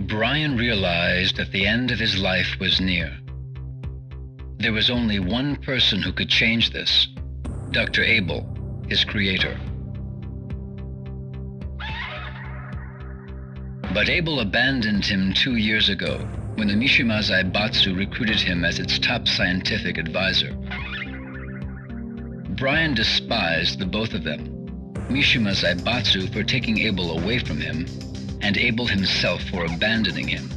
Bryan realized that the end of his life was near. There was only one person who could change this: Dr. Abel, his creator. But Abel abandoned him 2 years ago when the Mishima Zaibatsu recruited him as its top scientific advisor. Bryan despised the both of them, Mishima Zaibatsu for taking Abel away from him, and Abel himself for abandoning him.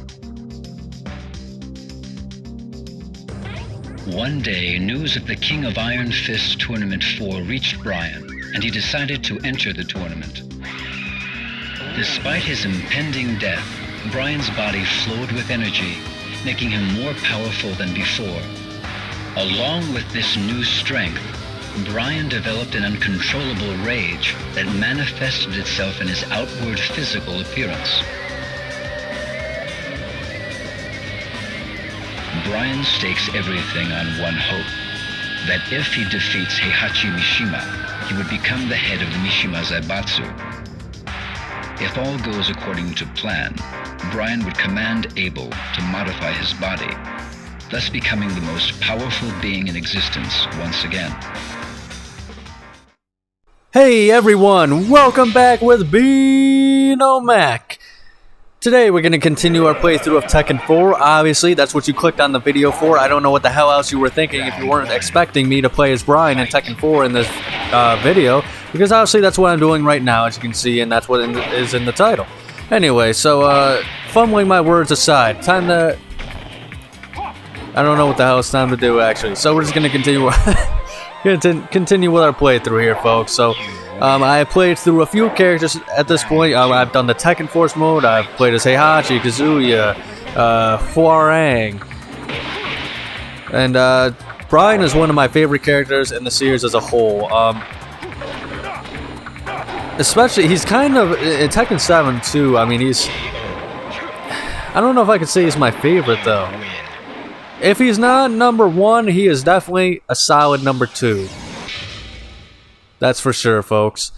One day, news of the King of Iron Fist Tournament 4 reached Bryan, and he decided to enter the tournament. Despite his impending death, Bryan's body flowed with energy, making him more powerful than before. Along with this new strength, Bryan developed an uncontrollable rage that manifested itself in his outward physical appearance. Bryan stakes everything on one hope: that if he defeats Heihachi Mishima, he would become the head of the Mishima Zaibatsu. If all goes according to plan, Bryan would command Abel to modify his body, thus becoming the most powerful being in existence once again. Hey everyone, welcome back with Beano Mac. Today we're going to continue our playthrough of Tekken 4. Obviously, that's what you clicked on the video for. I don't know what the hell else you were thinking if you weren't expecting me to play as Bryan in Tekken 4 in this video, because obviously that's what I'm doing right now, as you can see, and that's what is in the title. Anyway, so fumbling my words aside, time to... I don't know what the hell it's time to do, actually. So we're just going to continue with our playthrough here, folks. So I played through a few characters at this point. I've done the Tekken Force mode. I've played as Heihachi, Kazuya, Hwoarang, and Bryan is one of my favorite characters in the series as a whole. Especially, he's kind of in Tekken 7 too. I mean, I don't know if I could say he's my favorite though. If he's not number 1, he is definitely a solid number 2. That's for sure, folks.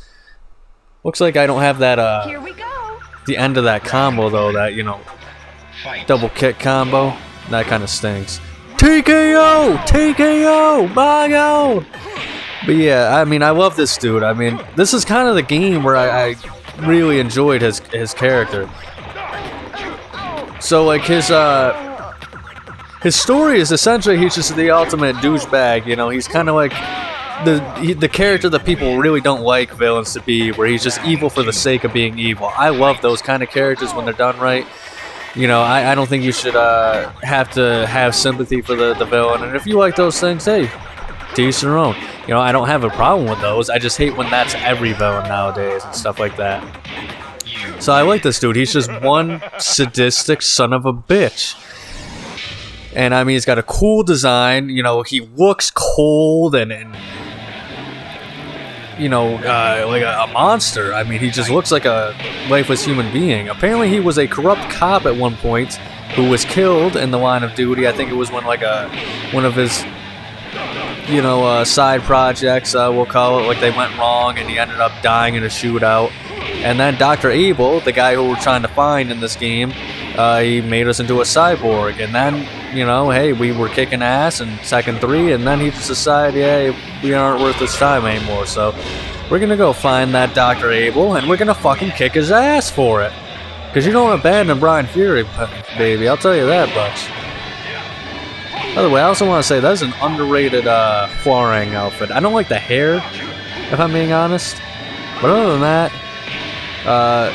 Looks like I don't have that, Here we go. the end of that combo, though, that, you know, double kick combo. That kind of stinks. TKO! TKO! My God! But yeah, I mean, I love this dude. I mean, this is kind of the game where I really enjoyed his character. So, like, his story is essentially he's just the ultimate douchebag, you know. He's kind of like the character that people really don't like villains to be, where he's just evil for the sake of being evil. I love those kind of characters when they're done right. You know, I don't think you should have to have sympathy for the villain. And if you like those things, hey, to each their own. You know, I don't have a problem with those. I just hate when that's every villain nowadays and stuff like that. So I like this dude. He's just one sadistic son of a bitch. And I mean, he's got a cool design. You know, he looks cold and you know, like a monster. I mean, he just looks like a lifeless human being. Apparently, he was a corrupt cop at one point who was killed in the line of duty. I think it was when like one of his, you know, side projects, we'll call it, like they went wrong, and he ended up dying in a shootout. And then Dr. Abel, the guy who we're trying to find in this game, he made us into a cyborg. And then, you know, hey, we were kicking ass in Tekken 3, and then he just decided, yeah, we aren't worth his time anymore. So we're gonna go find that Dr. Abel, and we're gonna fucking kick his ass for it. Because you don't abandon Bryan Fury, baby, I'll tell you that much. By the way, I also want to say that's an underrated Hwoarang outfit. I don't like the hair, if I'm being honest. But other than that, I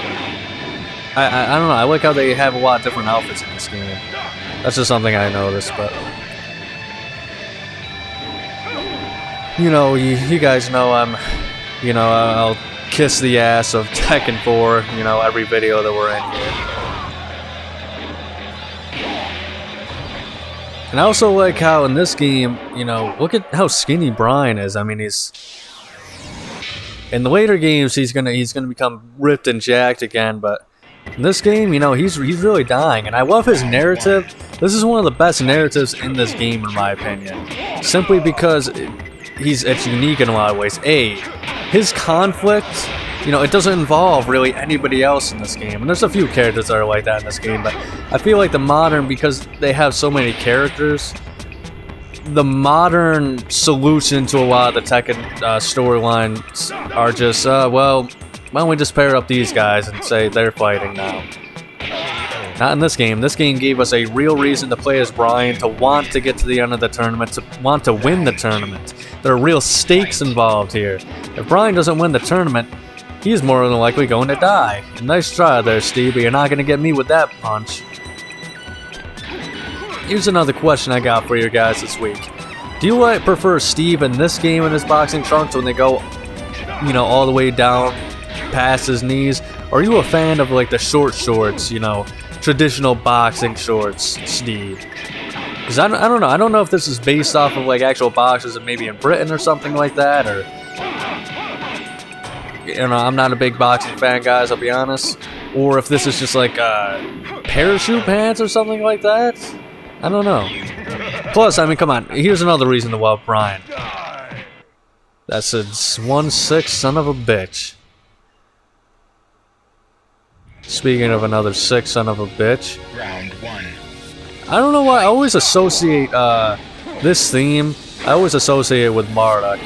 don't know. I like how they have a lot of different outfits in this game. That's just something I noticed, but... You know, you guys know you know, I'll kiss the ass of Tekken 4, you know, every video that we're in here. And I also like how in this game, you know, look at how skinny Bryan is. I mean, he's... In the later games, he's gonna become ripped and jacked again, but in this game, you know, he's really dying, and I love his narrative. This is one of the best narratives in this game, in my opinion, simply because it's unique in a lot of ways. His conflict you know, it doesn't involve really anybody else in this game. And there's a few characters that are like that in this game, but I feel like the modern, because they have so many characters, the modern solution to a lot of the Tekken storylines are just, well, why don't we just pair up these guys and say they're fighting now? Not in this game. This game gave us a real reason to play as Bryan, to want to get to the end of the tournament, to want to win the tournament. There are real stakes involved here. If Bryan doesn't win the tournament, he's more than likely going to die. Nice try there, Steve, but you're not going to get me with that punch. Here's another question I got for you guys this week. Do you prefer Steve in this game in his boxing trunks when they go, you know, all the way down past his knees? Or are you a fan of like the short shorts, you know, traditional boxing shorts, Steve? Because I don't know. I don't know if this is based off of like actual boxers and maybe in Britain or something like that, or, you know, I'm not a big boxing fan, guys, I'll be honest. Or if this is just like parachute pants or something like that. I don't know. Plus, I mean, come on. Here's another reason to love Bryan. That's a 1-6 son of a bitch. Speaking of another 6 son of a bitch. Round 1. I don't know why I always associate this theme. I always associate it with Marduk.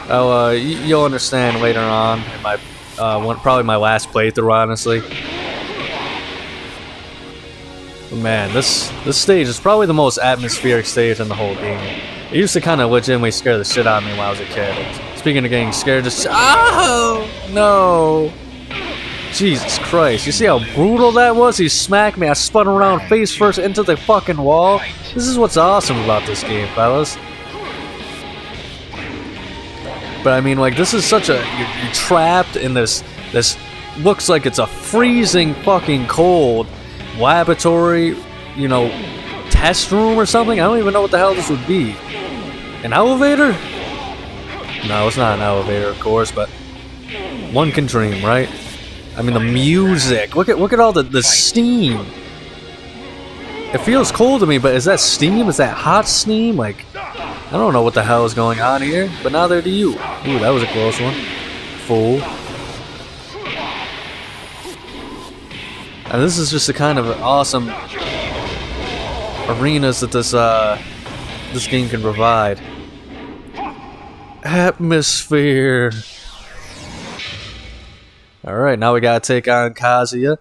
Oh, you'll understand later on in my probably my last playthrough, honestly. But man, this stage is probably the most atmospheric stage in the whole game. It used to kind of legitimately scare the shit out of me when I was a kid. Speaking of getting scared, just oh no. Jesus Christ, you see how brutal that was? He smacked me, I spun around face first into the fucking wall. This is what's awesome about this game, fellas. But I mean, like, this is such a, you're trapped in this looks like it's a freezing fucking cold laboratory, you know, test room or something. I don't even know what the hell this would be. An elevator? No, it's not an elevator, of course, but one can dream, right? I mean, the music. Look at all the steam. It feels cold to me, but is that steam? Is that hot steam? Like, I don't know what the hell is going on here, but neither do you. Ooh, that was a close one. Fool. And this is just the kind of awesome arenas that this game can provide. Atmosphere. Alright, now we gotta take on Kazuya.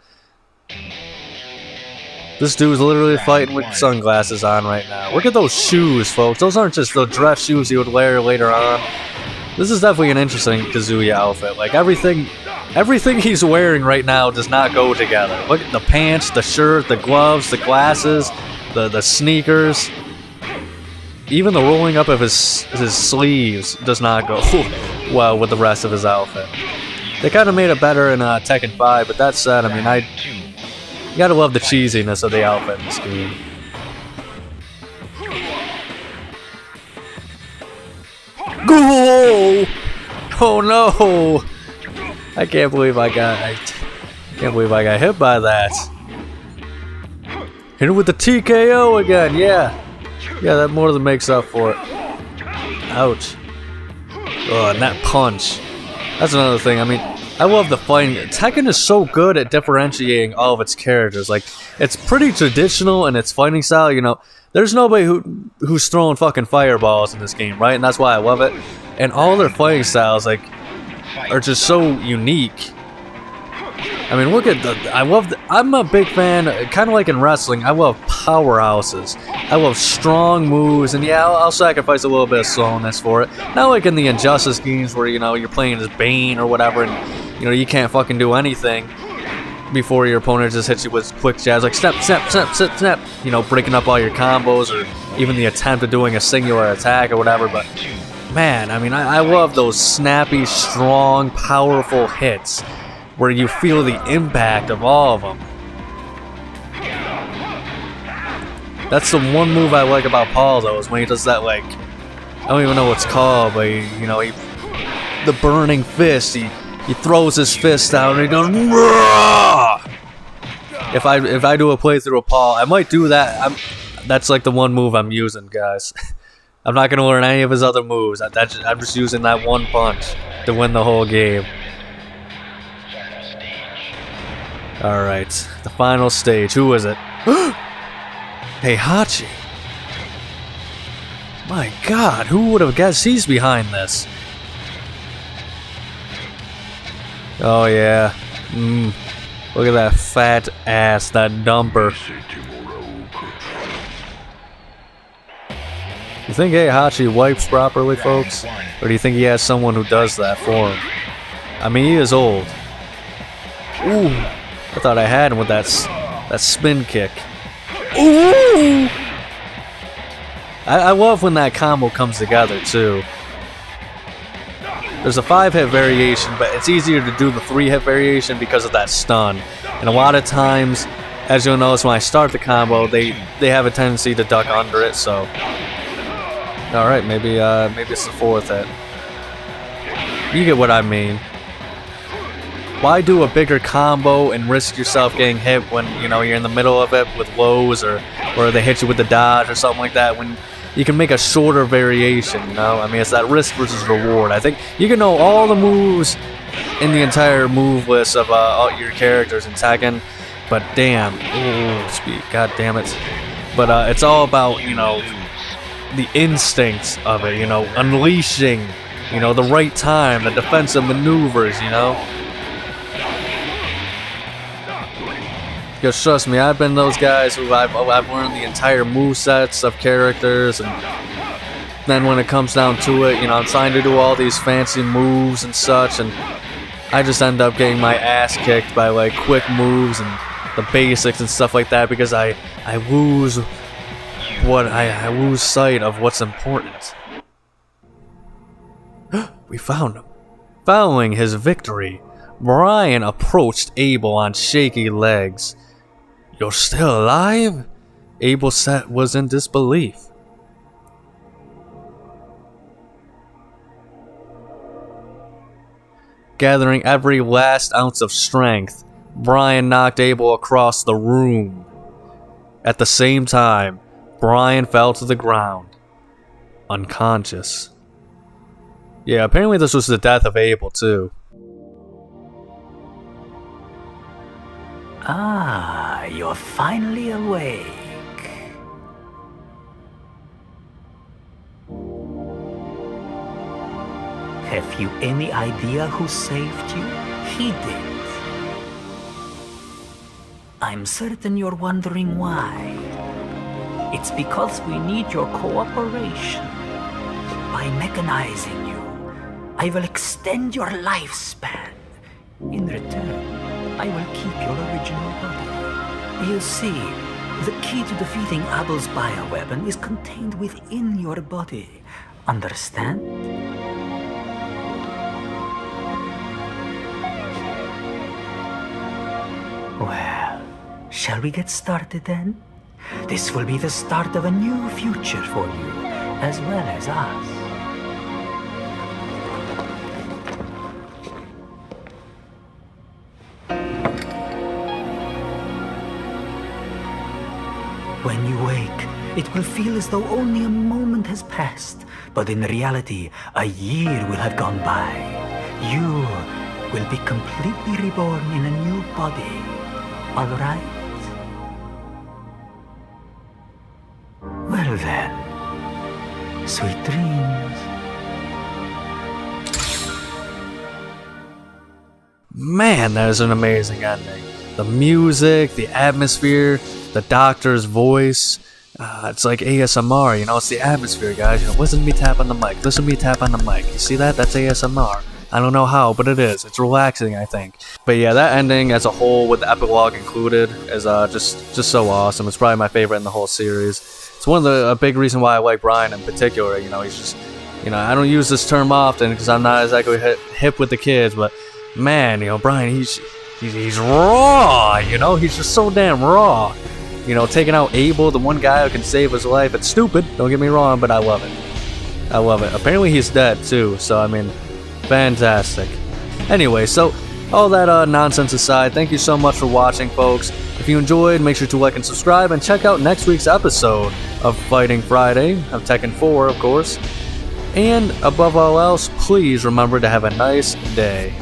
This dude's literally fighting with sunglasses on right now. Look at those shoes, folks. Those aren't just the dress shoes he would wear later on. This is definitely an interesting Kazuya outfit. Like, everything he's wearing right now does not go together. Look at the pants, the shirt, the gloves, the glasses, the sneakers. Even the rolling up of his sleeves does not go well with the rest of his outfit. They kind of made it better in Tekken 5, but that said, I mean, you gotta love the cheesiness of the outfit in this game. Go! Oh no! I can't believe I got hit by that. Hit it with the TKO again, yeah. Yeah, that more than makes up for it. Ouch. Oh, and that punch. That's another thing. I mean, I love the fighting. Tekken is so good at differentiating all of its characters. Like, it's pretty traditional in its fighting style. You know, there's nobody who's throwing fucking fireballs in this game, right? And that's why I love it. And all their fighting styles, like, are just so unique. I mean, look at I'm a big fan, kind of like in wrestling, I love powerhouses. I love strong moves, and yeah, I'll sacrifice a little bit of slowness for it. Not like in the Injustice games where, you know, you're playing as Bane or whatever, and, you know, you can't fucking do anything before your opponent just hits you with quick jabs, like snap, snap, snap, snap, snap, you know, breaking up all your combos, or even the attempt of doing a singular attack or whatever. But man, I mean, I love those snappy, strong, powerful hits where you feel the impact of all of them. That's the one move I like about Paul, though, is when he does that, like, I don't even know what it's called, but you know, the burning fist. He throws his fist out and he goes, Rah! If I do a playthrough of Paul, I might do that. That's like the one move I'm using, guys. I'm not gonna learn any of his other moves. I'm just using that one punch. to win the whole game. Alright, the final stage. Who is it? Heihachi! My god, who would have guessed he's behind this? Oh yeah. Look at that fat ass, that dumper. You think Heihachi wipes properly, folks? Or do you think he has someone who does that for him? I mean, he is old. Ooh, I thought I had him with that spin kick. Ooh! I love when that combo comes together, too. There's a 5-hit variation, but it's easier to do the 3-hit variation because of that stun. And a lot of times, as you'll notice when I start the combo, they have a tendency to duck under it, so... Alright, maybe it's the 4th hit. You get what I mean. Why do a bigger combo and risk yourself getting hit when, you know, you're in the middle of it with lows or they hit you with the dodge or something like that when you can make a shorter variation, you know? I mean, it's that risk versus reward. I think you can know all the moves in the entire move list of all your characters in Tekken, but damn, ooh, speed, god damn it. But it's all about, you know, the instincts of it, you know, unleashing, you know, the right time, the defensive maneuvers, you know? Because trust me, I've been those guys who I've learned the entire movesets of characters, and then when it comes down to it, you know, I'm trying to do all these fancy moves and such, and I just end up getting my ass kicked by like quick moves and the basics and stuff like that because I lose sight of what's important. We found him. Following his victory, Bryan approached Abel on shaky legs. "You're still alive?" Abel was in disbelief. Gathering every last ounce of strength, Bryan knocked Abel across the room. At the same time, Bryan fell to the ground, unconscious. Yeah, apparently this was the death of Abel, too. Ah, you're finally awake. Have you any idea who saved you? He did. I'm certain you're wondering why. It's because we need your cooperation. By mechanizing you, I will extend your lifespan. In return, I will keep your original body. You see, the key to defeating Abel's bioweapon is contained within your body. Understand? Well, shall we get started then? This will be the start of a new future for you, as well as us. When you wake, it will feel as though only a moment has passed, but in reality, a year will have gone by. You will be completely reborn in a new body, all right? Well then, sweet dreams. Man, that is an amazing ending. The music, the atmosphere, the doctor's voice. It's like ASMR, you know, it's the atmosphere, guys. You know, listen to me tap on the mic. Listen to me tap on the mic. You see that? That's ASMR. I don't know how, but it is. It's relaxing, I think. But yeah, that ending as a whole, with the epilogue included, is just so awesome. It's probably my favorite in the whole series. It's one of a big reason why I like Bryan in particular. You know, he's just, you know, I don't use this term often because I'm not exactly hip with the kids, but man, you know, Bryan, he's raw. You know, he's just so damn raw. You know, taking out Abel, the one guy who can save his life. It's stupid, don't get me wrong, but I love it. I love it. Apparently he's dead too, so I mean, fantastic. Anyway, so all that nonsense aside, thank you so much for watching, folks. If you enjoyed, make sure to like and subscribe, and check out next week's episode of Fighting Friday, of Tekken 4, of course. And above all else, please remember to have a nice day.